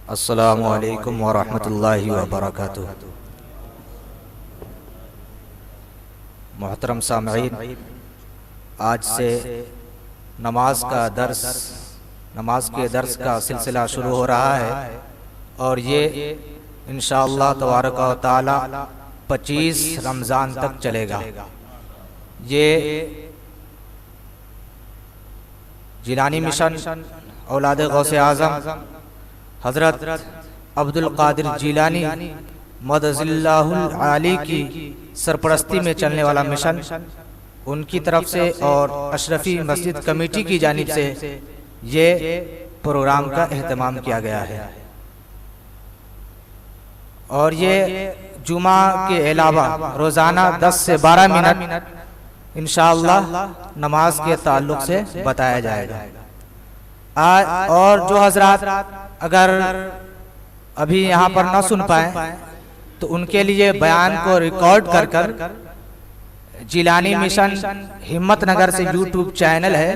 अस्सलामु अलैकुम वरहमतुल्लाहि वबरकातुह। मोहतरम सामईन, आज से नमाज के दर्स का सिलसिला शुरू हो रहा है और ये इंशाअल्लाह तबारक व तआला 25 रमज़ान तक चलेगा। ये जिलानी मिशन औलाद गौसे आज़म हज़रत अब्दुल कादिर जिलानी मदज़िल्लाहुल आली की सरपरस्ती में चलने वाला मिशन, उनकी तरफ से और अशरफी मस्जिद कमेटी की जानिब से ये प्रोग्राम का एहतमाम किया गया है। और ये जुमा के अलावा रोज़ाना 10 से 12 मिनट इंशाअल्लाह नमाज के ताल्लुक़ से बताया जाएगा। और जो हजरात अगर अभी यहाँ पर ना सुन पाए तो उनके लिए बयान को रिकॉर्ड कर जिलानी मिशन हिम्मतनगर से यूट्यूब चैनल है,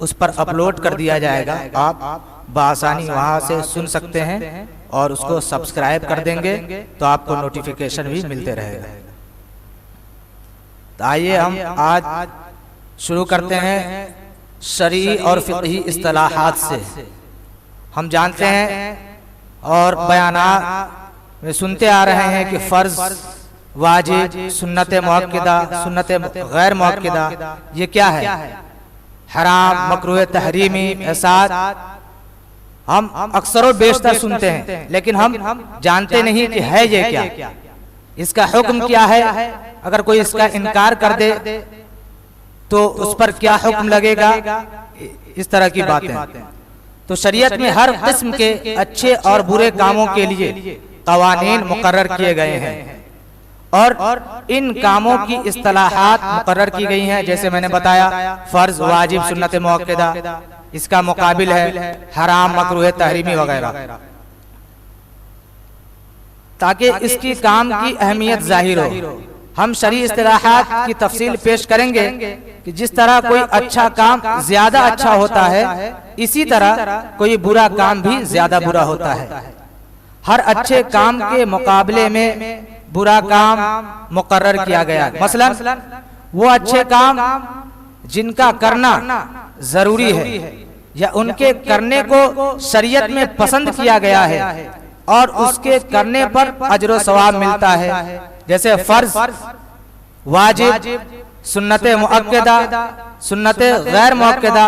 उस पर अपलोड कर दिया जाएगा। आप बआसानी वहाँ से सुन सकते हैं और उसको सब्सक्राइब कर देंगे तो आपको नोटिफिकेशन भी मिलते रहेगा। तो आइए हम आज शुरू करते हैं शरई और फ़िक़ही इस्तिलाहात से। हम जानते हैं और बयानात में सुनते आ रहे हैं कि फ़र्ज़, वाजिब, सुन्नत मुअक्कदा, सुन्नत गैर मुअक्कदा, ये क्या है? हराम, मकरूह, तहरीमी, ऐसात हम अक्सर बेशतर सुनते हैं, लेकिन हम जानते नहीं कि है ये क्या, इसका हुक्म क्या है। अगर कोई इसका इनकार कर दे तो उस पर क्या हुक्म लगेगा, इस तरह की बातें। तो शरीयत में हर किस्म के अच्छे और बुरे कामों के लिए कवानीन मुकर्रर किए गए हैं और इन कामों की इस्तिलाहात मुकर्रर की गई हैं। जैसे मैंने बताया, फर्ज, वाजिब, सुन्नत मुअक्कदा, इसका मुकाबिल है हराम, मकरूह, तहरीमी वगैरह, ताकि इसकी काम की अहमियत जाहिर हो। हम शरई इस्तिलाहात की तफसील पेश करेंगे कि जिस तरह कोई अच्छा काम ज्यादा अच्छा होता है, इसी तरह कोई बुरा काम भी ज्यादा बुरा होता है। हर अच्छे काम के मुकाबले में बुरा काम मुकर्रर किया गया है। मसलन वो अच्छे काम जिनका करना जरूरी है या उनके करने को शरीयत में पसंद किया गया है और उसके करने पर अजर सवाब मिलता है, जैसे फर्ज, वाजिब, सुन्नत मुअक्कदा, सुन्नत गैर मुअक्कदा,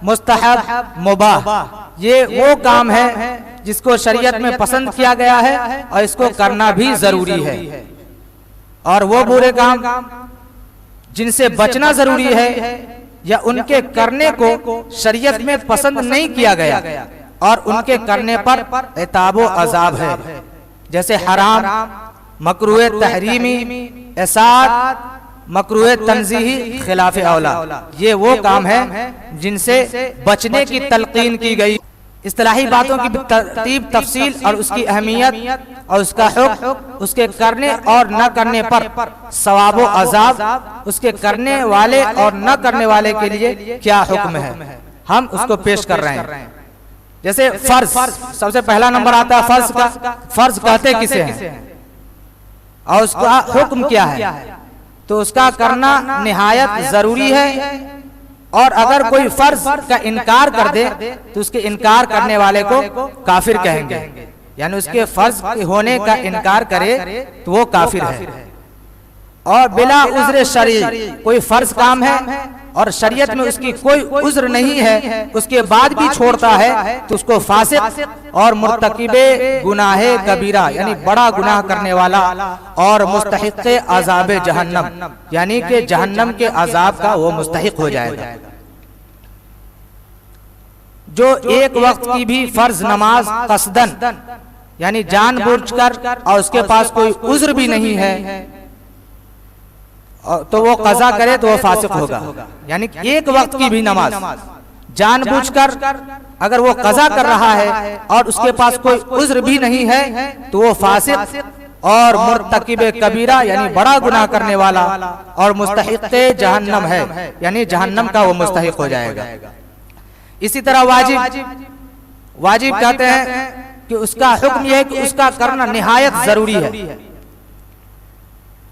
मुस्तहब, मुबाह, ये वो काम है जिसको शरीयत में पसंद किया गया है और इसको करना भी जरूरी है। और वो बुरे काम जिनसे बचना जरूरी है या उनके करने को शरीयत में पसंद नहीं किया गया और उनके करने पर इताब व अजाब है, जैसे हराम, मकरूह तहरीमी, एसात, मकरूह तंज़ीही, खिलाफ औला, ये वो काम है जिनसे बचने की तलकीन की गई। इस्तिलाही बातों की तरतीब, तफसील और उसकी अहमियत और उसका हुक्म, उसके करने और न करने पर सवाब व अजाब, उसके करने वाले और न करने वाले के लिए क्या हुक्म है, हम उसको पेश कर रहे हैं। जैसे फर्ज, सबसे पहला नंबर आता है फर्ज का। फर्ज कहते किसे हैं और उसका हुक्म क्या है? तो उसका करना निहायत जरूरी है और अगर कोई फर्ज का इनकार कर दे तो उसके इनकार करने वाले को काफिर कहेंगे, यानी उसके फर्ज होने का इनकार करे तो वो काफिर है। और बिला उज़्र शरई, कोई फर्ज काम है और शरीयत में उसकी कोई उज़्र नहीं है, उसके बाद भी छोड़ता है तो उसको फासिक और मुर्तकिबे गुनाहे कबीरा, यानी बड़ा गुनाह करने वाला और मुस्तहिक़े अज़ाब जहन्नम, यानी कि जहन्नम के अजाब का वो मुस्तहिक़ हो जाएगा। जो एक वक्त की भी फर्ज नमाज कसदन, यानी जानबूझकर, और उसके पास कोई उज़्र भी नहीं है तो वो कज़ा करे तो वो फासिक होगा। यानी एक वक्त की भी नमाज जानबूझकर अगर वो कज़ा कर रहा है और उसके पास कोई उज़्र भी नहीं है तो वो फासिक और मुर्तकिबे कबीरा, यानी बड़ा गुनाह करने वाला और मुस्तहिक़े जहन्नम है, यानी जहन्नम का वो मुस्तहिक़ हो जाएगा। इसी तरह वाजिब, वाजिब कहते हैं कि उसका हुक्म यह है कि उसका करना निहायत जरूरी है।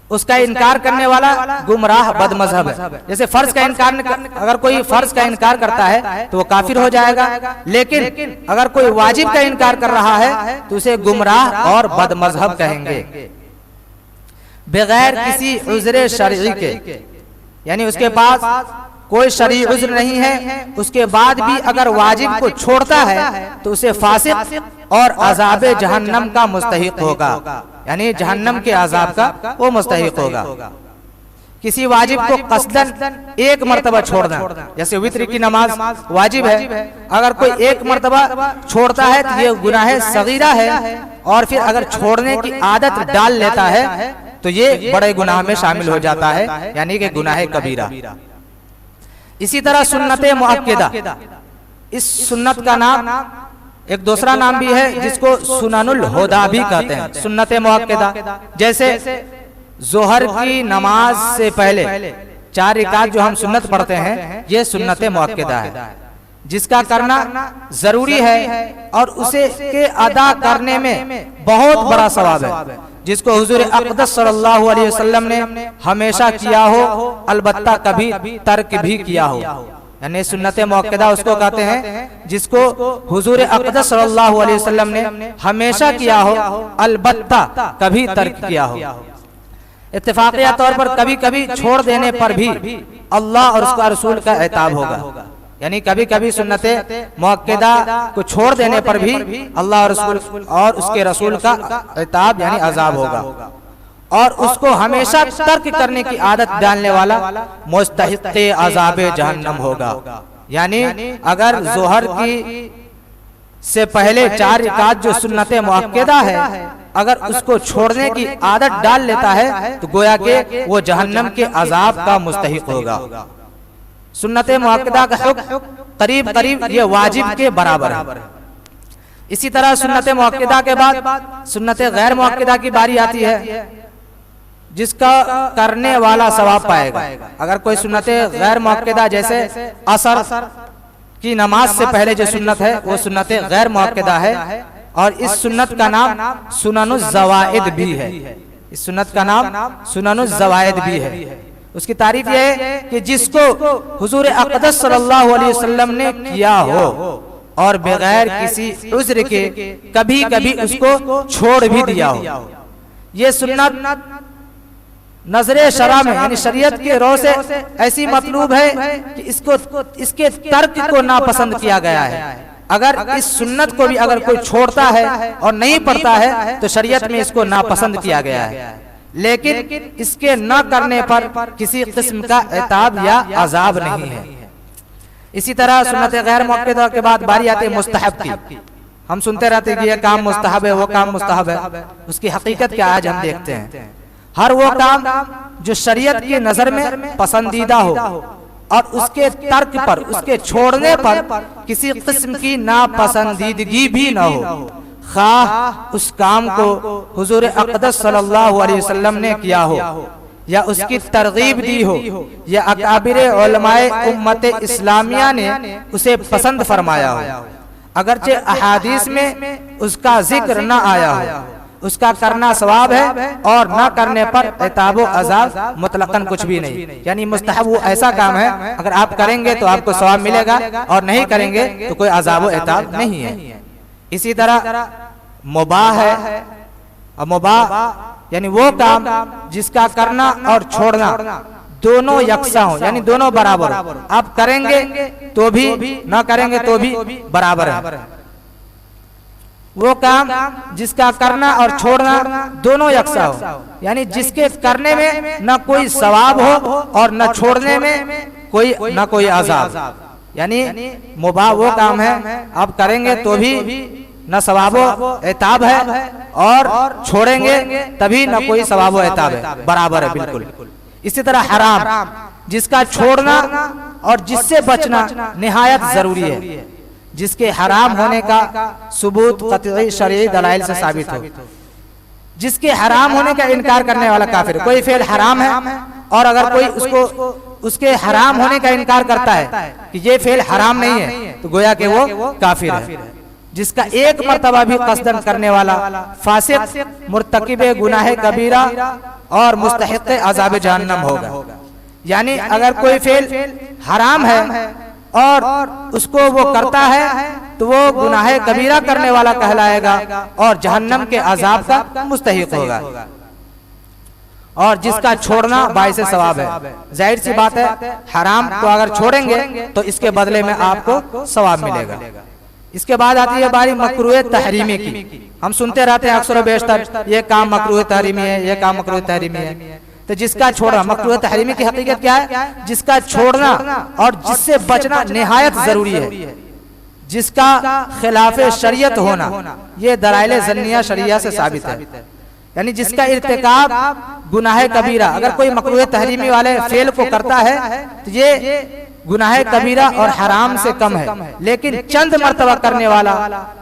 उसका इनकार करने वाला गुमराह बदमजहब है। जैसे फर्ज का इनकार, अगर कोई फर्ज का इनकार करता है तो वो काफिर हो जाएगा, लेकिन अगर कोई वाजिब का इनकार कर रहा है तो उसे गुमराह और बदमजहब कहेंगे, बगैर किसी उज़्र शरई के। यानी उसके पास कोई शरई उज़्र नहीं है, उसके बाद भी अगर वाजिब को छोड़ता है तो उसे फासिक और अज़ाब जहन्नम का मुस्तहिक होगा, यानी जहन्नम के अज़ाब का वो मुस्तहिक होगा। किसी वाजिब को कसदन एक मर्तबा छोड़ना, जैसे वित्र की नमाज वाजिब है, अगर कोई एक मर्तबा छोड़ता है तो ये गुनाह सगीरा है, और फिर अगर छोड़ने की आदत डाल लेता है तो ये बड़े गुनाह में शामिल हो जाता है, यानी कि गुनाह कबीरा। इसी तरह सुन्नत मुअक्किदा, इस सुन्नत का नाम एक दूसरा नाम भी है जिसको सुननुल हुदा भी कहते हैं, सुन्नत मुअक्किदा। जैसे जोहर की नमाज से पहले 4 रिकात जो हम सुन्नत पढ़ते हैं, ये सुन्नत मुअक्किदा है, जिसका करना जरूरी है और उसे के अदा करने में बहुत बड़ा सवाब है, जिसको हुजूर अक़दस सल्लल्लाहु अलैहि वसल्लम ने हमेशा किया हो, अलबत्ता कभी तर्क भी किया हो। यानी सुन्नत मुअक्किदा उसको कहते हैं जिसको हुजूर अक़दस सल्लल्लाहु अलैहि वसल्लम ने हमेशा किया हो, अलबत्ता कभी तर्क किया हो। इत्तेफाकिया तौर पर कभी कभी छोड़ देने पर भी अल्लाह और उसका रसूल का इताब होगा, यानी कभी कभी सुन्नत मुअक्किदा को छोड़ देने पर भी अल्लाह और उसके रसूल का इताब यानी अजाब होगा, और उसको हमेशा तर्क करने की आदत डालने वाला मुस्तहिक़े अजाब जहन्नम होगा। यानी अगर जोहर की से पहले 4 रिकात जो सुन्नत मुअक्किदा है, अगर उसको छोड़ने की आदत डाल लेता है तो गोया के वो जहन्नम के अजाब का मुस्तहिक होगा। सुन्नत मुअक्किदा का हुक्म करीब करीब ये वाजिब के बराबर है। इसी तरह सुन्नत मुअक्किदा के बाद सुन्नत गैर मुअक्किदा की बारी आती है, जिसका करने वाला सवाब पाएगा। अगर कोई सुन्नत गैर मुअक्किदा जैसे असर की नमाज से पहले जो सुन्नत है वो सुन्नत गैर मुअक्किदा है, और इस सुन्नत का नाम सुननुज़ ज़वाइद भी है। इस सुन्नत का नाम सुननुज़ ज़वाइद भी है। उसकी तारीफ यह है कि जिसको हुजूर अक़दस सल्लल्लाहु अलैहि वसल्लम ने किया हो और बगैर किसी उज़्र के कभी कभी उसको छोड़ भी दिया हो। ये सुन्नत नजरे शरा में यानी शरीयत के रो से ऐसी मतलूब है कि इसके तर्क को नापसंद किया गया है। अगर इस सुन्नत को भी अगर कोई छोड़ता है और नहीं पढ़ता है तो शरीयत में इसको नापसंद किया गया है, लेकिन इसके न करने पर किसी किस्म का इताब या अजाब नहीं है। इसी तरह सुन्नत गैर मुअक्किदा के बाद बारी आती है मुस्तहब की। हम सुनते रहते हैं कि यह काम मुस्तहब है, वो काम मुस्तहब है। उसकी हकीकत क्या आज हम देखते हैं। हर वो काम जो शरीयत की नजर में पसंदीदा हो और उसके तर्क पर, उसके छोड़ने पर किसी किस्म की नापसंदीदगी भी न हो, खाह उस काम को हुजूर अक़दस सल्लल्लाहु अलैहि वसल्लम ने किया हो या उसकी तरगीब दी हो या अकाबिर उलमाए उम्मत इस्लामिया ने उसे पसंद फरमाया हो, अगरचे अहादीस में उसका जिक्र न आया हो, उसका करना सवाब है और न करने पर इताब अज़ाब मुतलकन कुछ भी नहीं। यानी मुस्तहब वो ऐसा काम है अगर आप करेंगे तो आपको सवाब मिलेगा और नहीं करेंगे तो कोई अज़ाब व इताब नहीं है। इसी तरह मुबाह है, और मुबाह यानी वो काम जिसका करना और छोड़ना दोनों यकसा हो, यानी दोनों बराबर हो। आप करेंगे तो भी न करेंगे तो भी बराबर है। वो काम जिसका करना और छोड़ना दोनों यकसा हो, यानी जिसके करने में न कोई सवाब हो और न छोड़ने में कोई अज़ाब। यानी मुबाह वो काम है आप करेंगे तो भी न सवाबो इताब है और छोड़ेंगे तभी न कोई सवाबो इताब है, बराबर है बिल्कुल। इसी तरह हराम जिसका छोड़ना और जिससे बचना निहायत जरूरी है, जिसके हराम होने का सबूत क़त्ई शरई दलाइल से साबित हो। जिसके हराम होने का इनकार करने वाला काफिर है। कोई फेल हराम है और अगर कोई उसके हराम होने का इनकार करता है कि ये फेल हराम नहीं है तो गोया कि वो काफिर है। जिसका एक मर्तबा भी कसदन करने वाला फासिक, मुर्तकिबे गुनाह कबीरा और मुस्तहिक़ अज़ाब जहन्नम होगा। यानी अगर कोई फेल हराम है और उसको वो करता है तो वो गुनाह कबीरा करने वाला कहलाएगा और जहन्नम के अजाब का मुस्तहिक होगा। और जिसका छोड़ना बाइसे सवाब है। जाहिर सी बात है, हराम को अगर छोड़ेंगे तो इसके बदले में आपको सवाब मिलेगा। इसके बाद आती है बारी मकरूह तहरीमी की। हम सुनते रहते हैं अक्सर बेशतर ये काम मकरूह तहरीमी है, ये काम मकरूह तहरीमी है। तो जिसका छोड़ना, मकरूह तहरीमी की हकीकत क्या है? जिसका छोड़ना और जिससे बचना निहायत जरूरी है, जिसका खिलाफ शरीयत होना ये दलाइल ज़न्निया शरिया से साबित है। यानी जिसका इर्तिकाब गुनाह कबीरा, अगर कोई मकरूह तहरीमी वाले फेल को करता है तो ये गुनाह कबीरा और हराम से कम है, लेकिन चंद मर्तबा करने वाला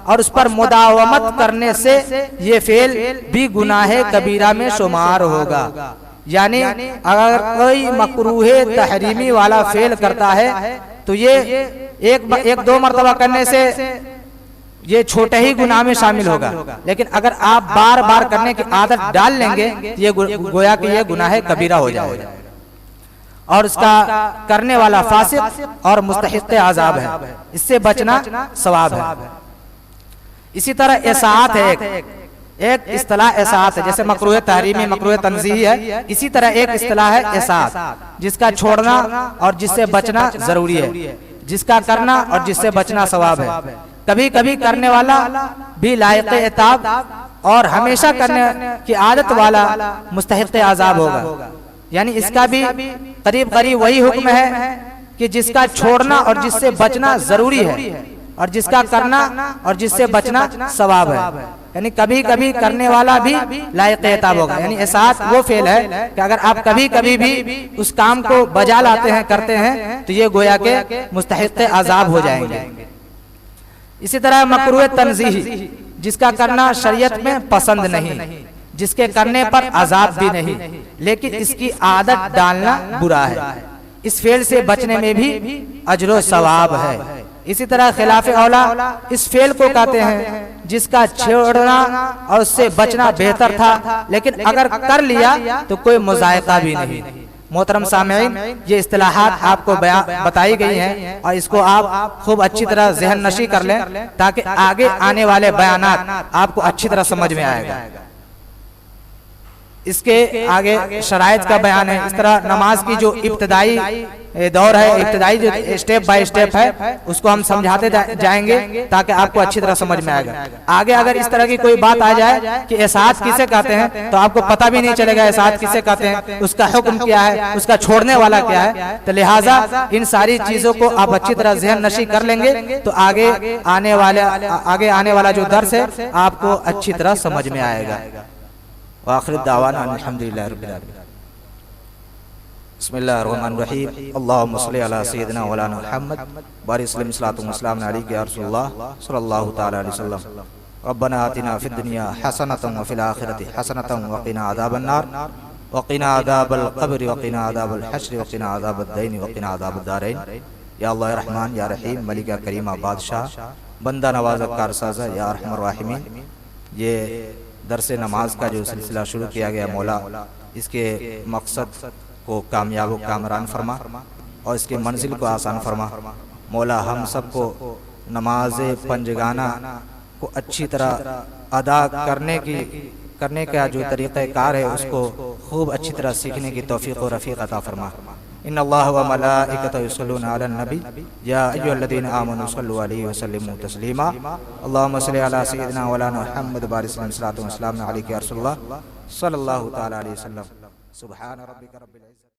और उस पर मुदावमत करने से ये फेल भी गुनाह कबीरा में शुमार होगा। यानी अगर कोई मकरूह तहरीमी वाला फेल करता है तो ये एक दो मर्तबा करने से ये छोटे ही गुनाह में शामिल होगा, लेकिन अगर आप बार बार करने की आदत डाल लेंगे तो ये गोया कि ये गुनाह कबीरा हो जाएगा और उसका करने वाला फासिक और मुस्तहिक़ अज़ाब है। इससे बचना सवाब है। इसी तरह एसात है, एक इस्तिलाह एसात है, जैसे मकरूह तहरीमी मकरूह तंज़ीही है, इसी तरह एक इस्तिलाह है एसात, जिसका छोड़ना और जिससे बचना जरूरी है, जिसका करना और जिससे बचना सवाब है। कभी कभी करने वाला भी लायक इताब और हमेशा करने की आदत वाला मुस्तहिक़ अज़ाब होगा। यानी इसका भी करीब करीब वही हुक्म है कि जिसका छोड़ना और जिससे बचना जरूरी है और जिसका करना और जिससे बचना सवाब है। यानी कभी कभी करने वाला भी लायक इताब होगा। यानी एसात वो फेल है कि अगर आप कभी कभी भी उस काम को बजा लाते हैं, करते हैं, तो ये गोया के मुस्तहिक़ अज़ाब हो जाएंगे। इसी तरह मकरूह तंज़ीही, जिसका करना शरीयत में पसंद नहीं, जिसके करने पर अज़ाब भी नहीं, लेकिन इसकी आदत डालना बुरा है, इस फेल से बचने में भी अजर सवाब है। इसी तरह खिलाफ औला इस फेल को कहते हैं जिसका छोड़ना और उससे बचना बेहतर था, लेकिन अगर कर लिया तो कोई मुज़ायक़ा भी नहीं। मोहतरम सामईन, ये इस्तिलाहात आपको बताई गई हैं और इसको आप खूब अच्छी तरह ज़हन नशी कर लें ताकि आगे आने वाले बयानात आपको अच्छी तरह समझ में आएगा। इसके आगे शराइत का बयान है। इस तरह नमाज की जो इब्तदाई दौर है, इब्तदाई जो स्टेप बाय स्टेप है, उसको हम समझाते जाएंगे ताकि आपको अच्छी तरह समझ में आएगा। आगे अगर इस तरह की कोई बात आ जाए कि एसात किसे कहते हैं तो आपको पता भी नहीं चलेगा एसात किसे कहते हैं, उसका हुक्म क्या है, उसका छोड़ने वाला क्या है। तो लिहाजा इन सारी चीजों को आप अच्छी तरह ज़हन नशी कर लेंगे तो आगे आने वाला जो दर्स है आपको अच्छी तरह समझ में आएगा। आखिर दावाना अल्हम्दुलिल्लाह रब्बिल आलमीन। बिस्मिल्लाहिर्रहमानिर्रहीम। अल्लाहुम्मा सल्लि अला सय्यिदिना मौलाना मुहम्मद बारिक सल्लल्लाहु अलैहि या रसूलल्लाह सल्लल्लाहु तआला अलैहि वसल्लम। रब्बना आतिना फिद दुनिया हसनतन व फिल आखिरति हसनतन व क़िना अज़ाबन नार व क़िना अज़ाबल क़ब्र व क़िना अज़ाबल हश्र व क़िना अज़ाबद दैन व क़िना अज़ाबद दारैन। या अल्लाह रहमान या रहीम मलिक करीम बादशाह बंदा नवाज़ कारसाज़ या अरहमर राहिमीन। ये दरस नमाज का जो सिलसिला शुरू किया गया मौला इसके मकसद को कामयाब व कामरान फरमा और इसके मंजिल को आसान फरमा। मौला हम सबको नमाज पंजगाना को अच्छी तरह अदा करने का जो तरीक़ाकार है उसको खूब अच्छी तरह सीखने की तौफ़ीक़ व रफ़ीक़ अता फरमा। इन्नल्लाह व मलाइकतहु युसल्लूना अलन नबी या अय्युहल्लज़ीना आमनू सल्लु अलैहि व सल्लिमू तस्लीमा। अल्लाहुम्मा सल्लि अला सय्यिदिना मौलाना मुहम्मद बारिक सल्लल्लाहु अलैहि या रसूलल्लाह सल्लल्लाहु तआला अलैहि वसल्लम। सुब्हान रब्बिका रब्बिल इज़्ज़ति